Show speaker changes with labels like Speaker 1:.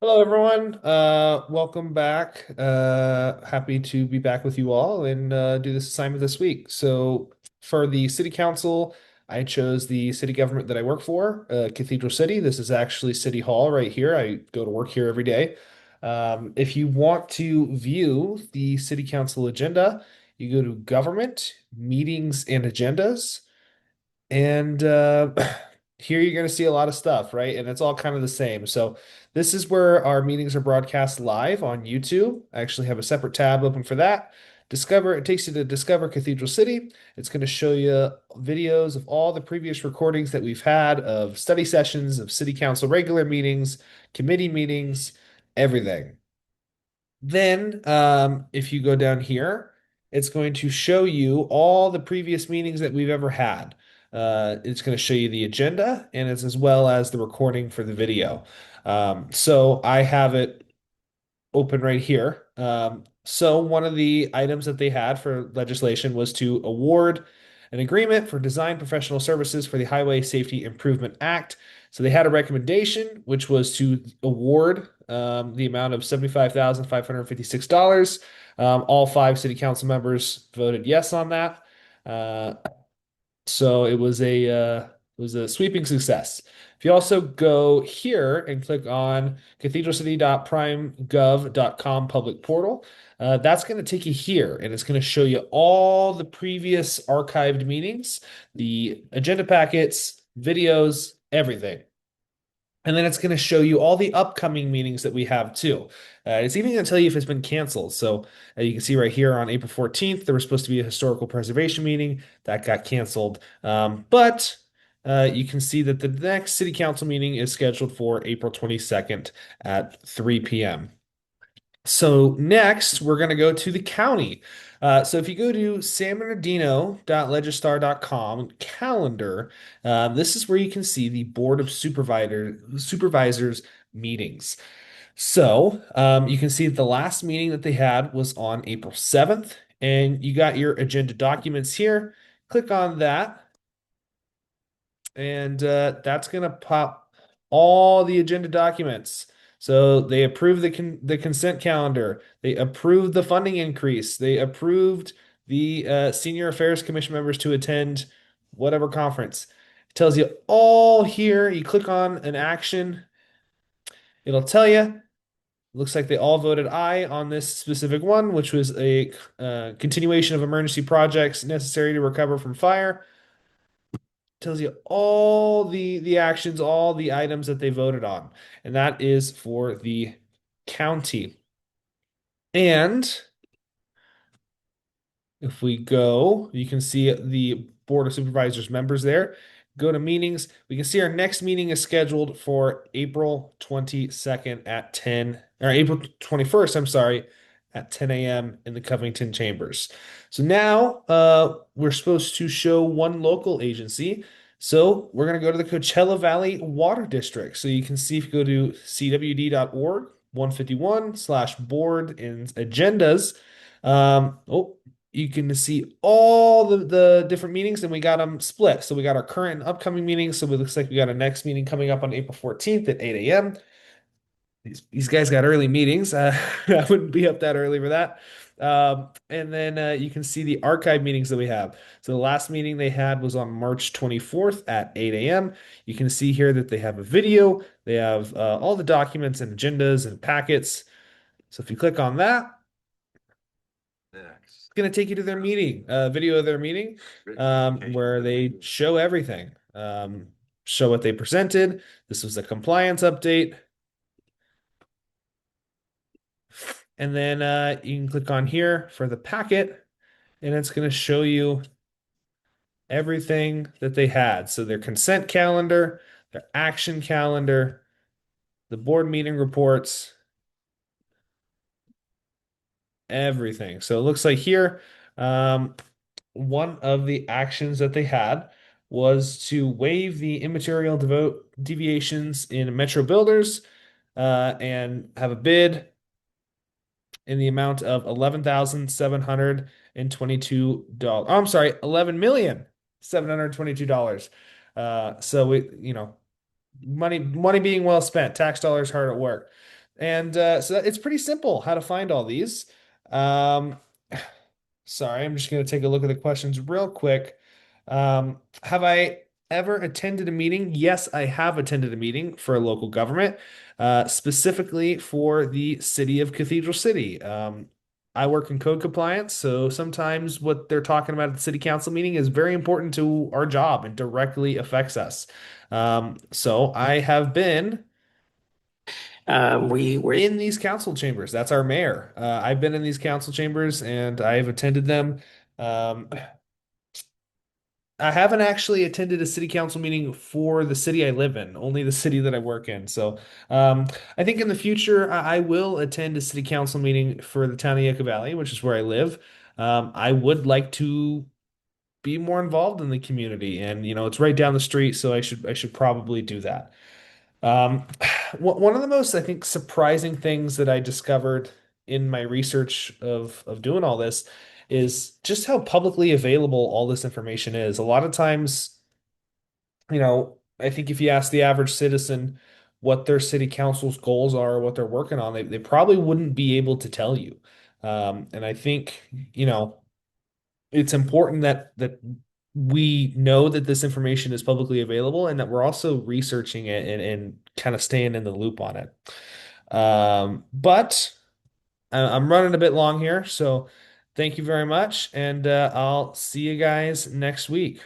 Speaker 1: Hello, everyone. Welcome back. Happy to be back with you all and do this assignment this week. So, for the city council, I chose the city government that I work for, Cathedral City. This is actually City Hall right here. I go to work here every day. If you want to view the city council agenda, you go to Government, Meetings, and Agendas. And here you're going to see a lot of stuff, right? And it's all kind of the same. So this is where our meetings are broadcast live on YouTube. I actually have a separate tab open for that. Discover, it takes you to Discover Cathedral City. It's going to show you videos of all the previous recordings that we've had of study sessions, of city council regular meetings, committee meetings, everything. Then, if you go down here, it's going to show you all the previous meetings that we've ever had. It's going to show you the agenda and it's as well as the recording for the video. So I have it open right here. So one of the items that they had for legislation was to award an agreement for design professional services for the Highway Safety Improvement Act. So they had a recommendation, which was to award the amount of $75,556. All five city council members voted yes on that. Uh, so it was a sweeping success. If you also go here and click on cathedralcity.primegov.com public portal, that's going to take you here and it's going to show you all the previous archived meetings, the agenda packets, videos, everything. And then it's going to show you all the upcoming meetings that we have too. It's even going to tell you if it's been canceled. So you can see right here on April 14th, there was supposed to be a historical preservation meeting that got canceled. But you can see that the next city council meeting is scheduled for April 22nd at 3 p.m. So next, we're going to go to the county. So if you go to sanbernardino.legistar.com calendar, this is where you can see the Board of Supervisors meetings. So you can see the last meeting that they had was on April 7th, and you got your agenda documents here. Click on that, and that's going to pop all the agenda documents. So they approved the consent calendar. They approved the funding increase. They approved the Senior Affairs Commission members to attend whatever conference. It tells you all here. You click on an action, it'll tell you. Looks like they all voted aye on this specific one, which was a continuation of emergency projects necessary to recover from fire. Tells you all the actions, all the items that they voted on, and that is for the county. And if we go, you can see the Board of Supervisors members there. Go to meetings. We can see our next meeting is scheduled for April 22nd at 10, or April 21st, I'm sorry, at 10 a.m. in the Covington Chambers. So now we're supposed to show one local agency. So we're going to go to the Coachella Valley Water District. So you can see if you go to cwd.org, 151/board and agendas. Oh, you can see all the different meetings and we got them split. So we got our current and upcoming meetings. So it looks like we got a next meeting coming up on April 14th at 8 a.m. These guys got early meetings. I wouldn't be up that early for that. And then you can see the archive meetings that we have. So the last meeting they had was on March 24th at 8 a.m. You can see here that they have a video. They have all the documents and agendas and packets. So if you click on that,
Speaker 2: Next.
Speaker 1: going to take you to their meeting, video of their meeting, where they show everything, show what they presented. This was a compliance update. And then you can click on here for the packet, and it's going to show you everything that they had. So their consent calendar, their action calendar, the board meeting reports, everything. So it looks like here, one of the actions that they had was to waive the immaterial deviations in Metro Builders and have a bid in the amount of $11,722. Oh, I'm sorry, $11,722. So we, money being well spent, tax dollars hard at work. And it's pretty simple how to find all these. Um, Sorry, I'm just going to take a look at the questions real quick. Have I ever attended a meeting? Yes, I have attended a meeting for a local government, specifically for the city of Cathedral City. I work in code compliance, so sometimes what they're talking about at the city council meeting is very important to our job and directly affects us. So I have been
Speaker 2: We were
Speaker 1: in these council chambers. That's our mayor. I've been in these council chambers and I've attended them. Um, I haven't actually attended a city council meeting for the city I live in, only the city that I work in. So um, I think in the future, I will attend a city council meeting for the town of Yucca Valley, which is where I live. I would like to be more involved in the community, and it's right down the street, so I should probably do that. Um, one of the most, I think, surprising things that I discovered in my research of doing all this is just how publicly available all this information is. A lot of times, I think if you ask the average citizen what their city council's goals are, or what they're working on, they probably wouldn't be able to tell you. And I think, you know, it's important that we know that this information is publicly available and that we're also researching it and kind of staying in the loop on it. But I'm running a bit long here, so thank you very much, and I'll see you guys next week.